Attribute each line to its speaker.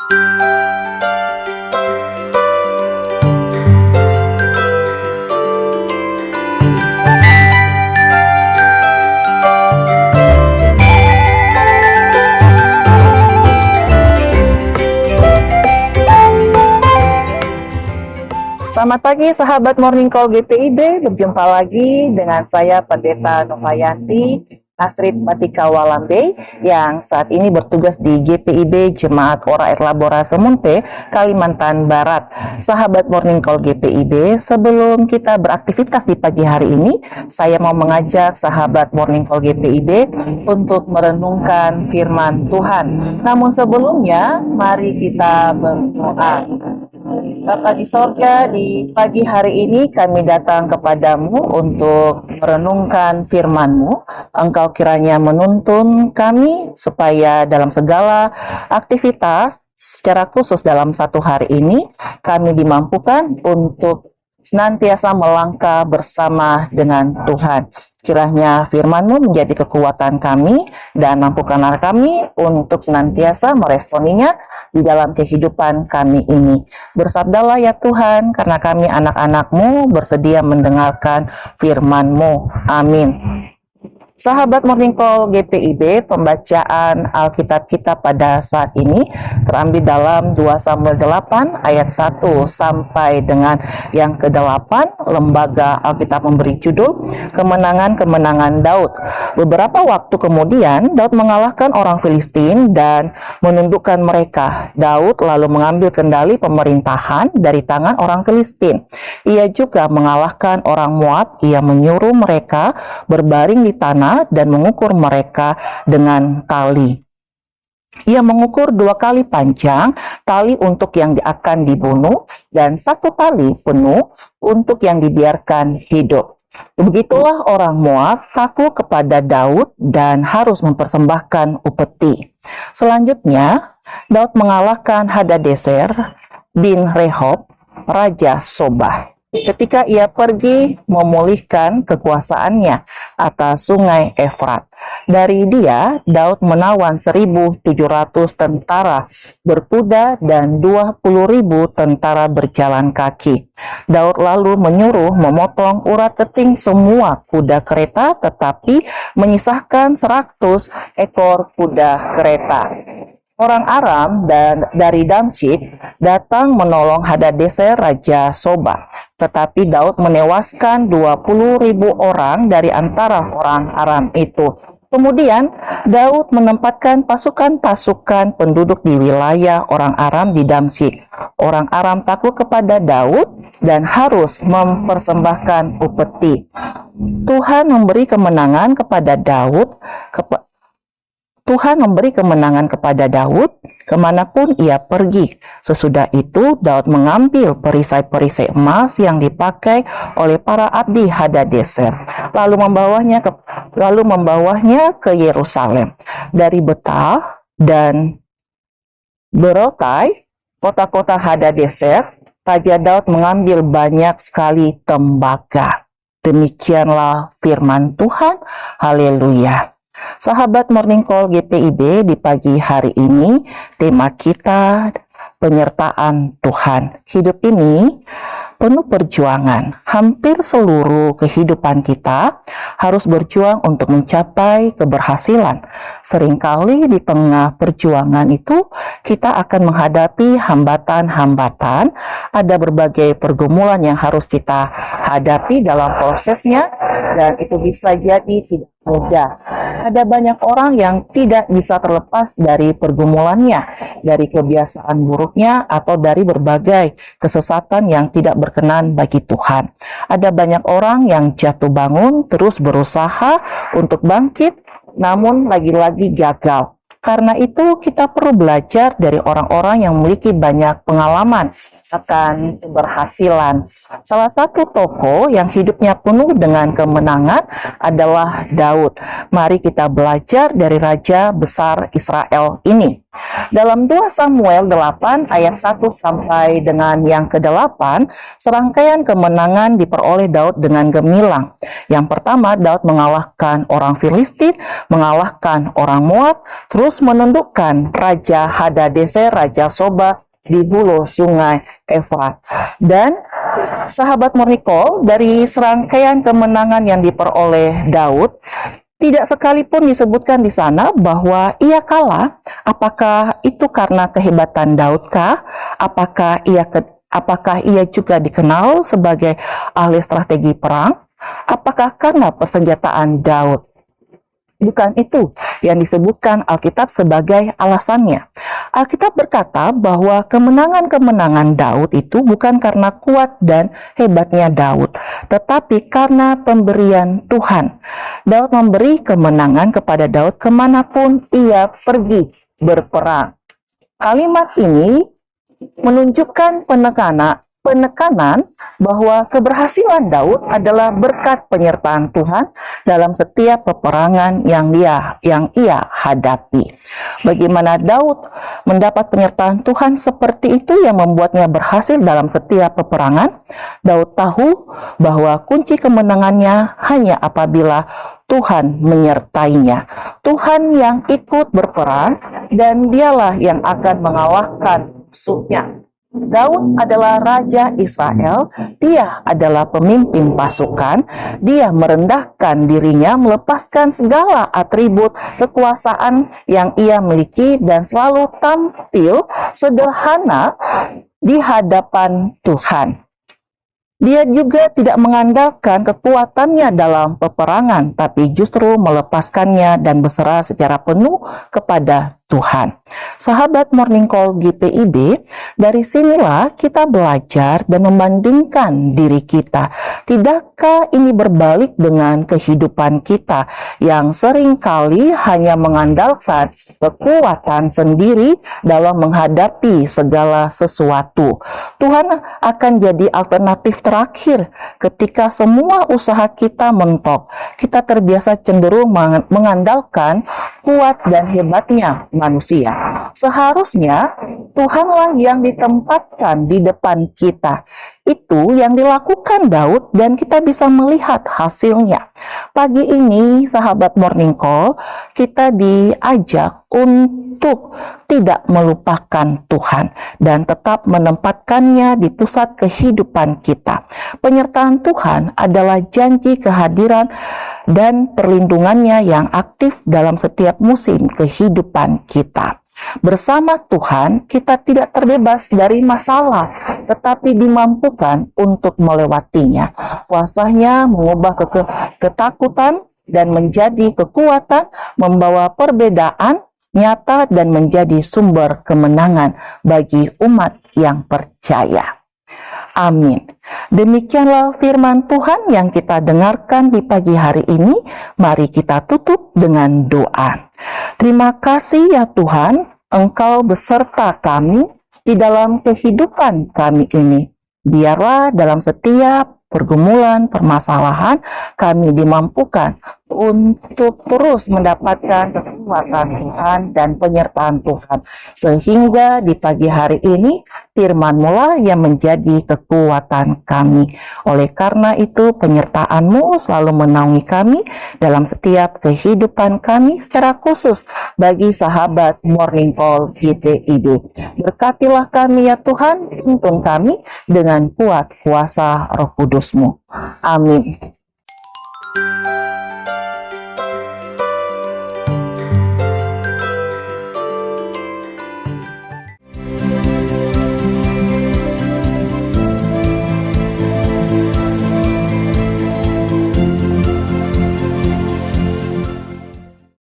Speaker 1: Selamat pagi sahabat Morning Call GPIB, berjumpa lagi dengan saya Pendeta Novayanti Astrid Matika Walambe yang saat ini bertugas di GPIB Jemaat Ora et Labora Semunte, Kalimantan Barat. Sahabat Morning Call GPIB, sebelum kita beraktivitas di pagi hari ini, saya mau mengajak sahabat Morning Call GPIB untuk merenungkan firman Tuhan. Namun sebelumnya, mari kita berdoa. Bapa di sorga, di pagi hari ini kami datang kepadamu untuk merenungkan firman-Mu. Engkau kiranya menuntun kami supaya dalam segala aktivitas, secara khusus dalam satu hari ini, kami dimampukan untuk senantiasa melangkah bersama dengan Tuhan. Kiranya firman-Mu menjadi kekuatan kami dan mampukanlah kami untuk senantiasa meresponinya di dalam kehidupan kami ini. Bersabdalah ya Tuhan, karena kami anak-anak-Mu bersedia mendengarkan firman-Mu. Amin. Sahabat Morning Call GPIB, pembacaan Alkitab kita pada saat ini terambil dalam 2 Samuel 8 ayat 1 sampai dengan yang ke-8. Lembaga Alkitab memberi judul Kemenangan-kemenangan Daud. Beberapa waktu kemudian Daud mengalahkan orang Filistin dan menundukkan mereka. Daud lalu mengambil kendali pemerintahan dari tangan orang Filistin. Ia juga mengalahkan orang Moab. Ia menyuruh mereka berbaring di tanah dan mengukur mereka dengan tali. Ia mengukur 2 kali panjang tali untuk yang akan dibunuh dan 1 tali penuh untuk yang dibiarkan hidup. Begitulah orang Moab takut kepada Daud dan harus mempersembahkan upeti. Selanjutnya, Daud mengalahkan Hadadezer bin Rehob, Raja Sobah, ketika ia pergi memulihkan kekuasaannya atas sungai Efrat. Dari dia, Daud menawan 1.700 tentara berkuda dan 20.000 tentara berjalan kaki. Daud lalu menyuruh memotong urat keting semua kuda kereta, tetapi menyisahkan 100 ekor kuda kereta. Orang Aram dan dari Damsyik datang menolong Hadadezer Raja Sobah, tetapi Daud menewaskan 20.000 orang dari antara orang Aram itu. Kemudian Daud menempatkan pasukan-pasukan penduduk di wilayah orang Aram di Damsyik. Orang Aram takut kepada Daud dan harus mempersembahkan upeti. Tuhan memberi kemenangan kepada Daud kemanapun ia pergi. Sesudah itu Daud mengambil perisai-perisai emas yang dipakai oleh para abdi Hadadezer, lalu membawanya ke Yerusalem. Dari Betah dan Berotai, kota-kota Hadadezer, Raja Daud mengambil banyak sekali tembaga. Demikianlah firman Tuhan. Haleluya. Sahabat Morning Call GPIB, di pagi hari ini tema kita penyertaan Tuhan. Hidup ini penuh perjuangan. Hampir seluruh kehidupan kita harus berjuang untuk mencapai keberhasilan. Seringkali di tengah perjuangan itu kita akan menghadapi hambatan-hambatan. Ada berbagai pergumulan yang harus kita hadapi dalam prosesnya, dan itu bisa jadi tidak mudah. Ada banyak orang yang tidak bisa terlepas dari pergumulannya, dari kebiasaan buruknya, atau dari berbagai kesesatan yang tidak berkenan bagi Tuhan. Ada banyak orang yang jatuh bangun, terus berusaha untuk bangkit, namun lagi-lagi gagal. Karena itu kita perlu belajar dari orang-orang yang memiliki banyak pengalaman akan keberhasilan. Salah satu tokoh yang hidupnya penuh dengan kemenangan adalah Daud. Mari kita belajar dari raja besar Israel ini. Dalam 2 Samuel 8 ayat 1 sampai dengan yang ke-8, serangkaian kemenangan diperoleh Daud dengan gemilang. Yang pertama, Daud mengalahkan orang Filistin, mengalahkan orang Moab, terus menundukkan Raja Hadadezer, Raja Soba di hulu sungai Efrat. Dan sahabat Mornikol, dari serangkaian kemenangan yang diperoleh Daud, tidak sekalipun disebutkan di sana bahwa ia kalah. Apakah itu karena kehebatan Daud kah? Apakah ia juga dikenal sebagai ahli strategi perang? Apakah karena persenjataan Daud? Bukan itu yang disebutkan Alkitab sebagai alasannya. Alkitab berkata bahwa kemenangan-kemenangan Daud itu bukan karena kuat dan hebatnya Daud, tetapi karena pemberian Tuhan. Daud memberi kemenangan kepada Daud kemanapun ia pergi berperang. Kalimat ini menunjukkan penekanan bahwa keberhasilan Daud adalah berkat penyertaan Tuhan dalam setiap peperangan yang ia hadapi. Bagaimana Daud mendapat penyertaan Tuhan seperti itu yang membuatnya berhasil dalam setiap peperangan? Daud tahu bahwa kunci kemenangannya hanya apabila Tuhan menyertainya. Tuhan yang ikut berperang dan dialah yang akan mengalahkan musuhnya. Daud adalah Raja Israel, dia adalah pemimpin pasukan, dia merendahkan dirinya, melepaskan segala atribut kekuasaan yang ia miliki dan selalu tampil sederhana di hadapan Tuhan. Dia juga tidak mengandalkan kekuatannya dalam peperangan, tapi justru melepaskannya dan berserah secara penuh kepada Tuhan. Sahabat Morning Call GPIB, dari sinilah kita belajar dan membandingkan diri kita. Tidakkah ini berbalik dengan kehidupan kita yang seringkali hanya mengandalkan kekuatan sendiri dalam menghadapi segala sesuatu? Tuhan akan jadi alternatif terakhir ketika semua usaha kita mentok. Kita terbiasa cenderung mengandalkan kuat dan hebatnya manusia. Seharusnya Tuhanlah yang ditempatkan di depan kita. Itu yang dilakukan Daud dan kita bisa melihat hasilnya. Pagi ini sahabat Morning Call, kita diajak untuk tidak melupakan Tuhan dan tetap menempatkannya di pusat kehidupan kita. Penyertaan Tuhan adalah janji kehadiran dan perlindungannya yang aktif dalam setiap musim kehidupan kita. Bersama Tuhan, kita tidak terbebas dari masalah, tetapi dimampukan untuk melewatinya. Kuasanya mengubah ketakutan dan menjadi kekuatan, membawa perbedaan nyata dan menjadi sumber kemenangan bagi umat yang percaya. Amin. Demikianlah firman Tuhan yang kita dengarkan di pagi hari ini. Mari kita tutup dengan doa. Terima kasih ya Tuhan, Engkau beserta kami di dalam kehidupan kami ini. Biarlah dalam setiap pergumulan, permasalahan, kami dimampukan untuk terus mendapatkan kekuatan Tuhan dan penyertaan Tuhan. Sehingga di pagi hari ini, firman-Mu yang menjadi kekuatan kami. Oleh karena itu, penyertaan-Mu selalu menaungi kami dalam setiap kehidupan kami, secara khusus bagi sahabat Morning Call GPIB. Berkatilah kami ya Tuhan, tuntun kami dengan kuat kuasa Roh Kudus-Mu. Amin.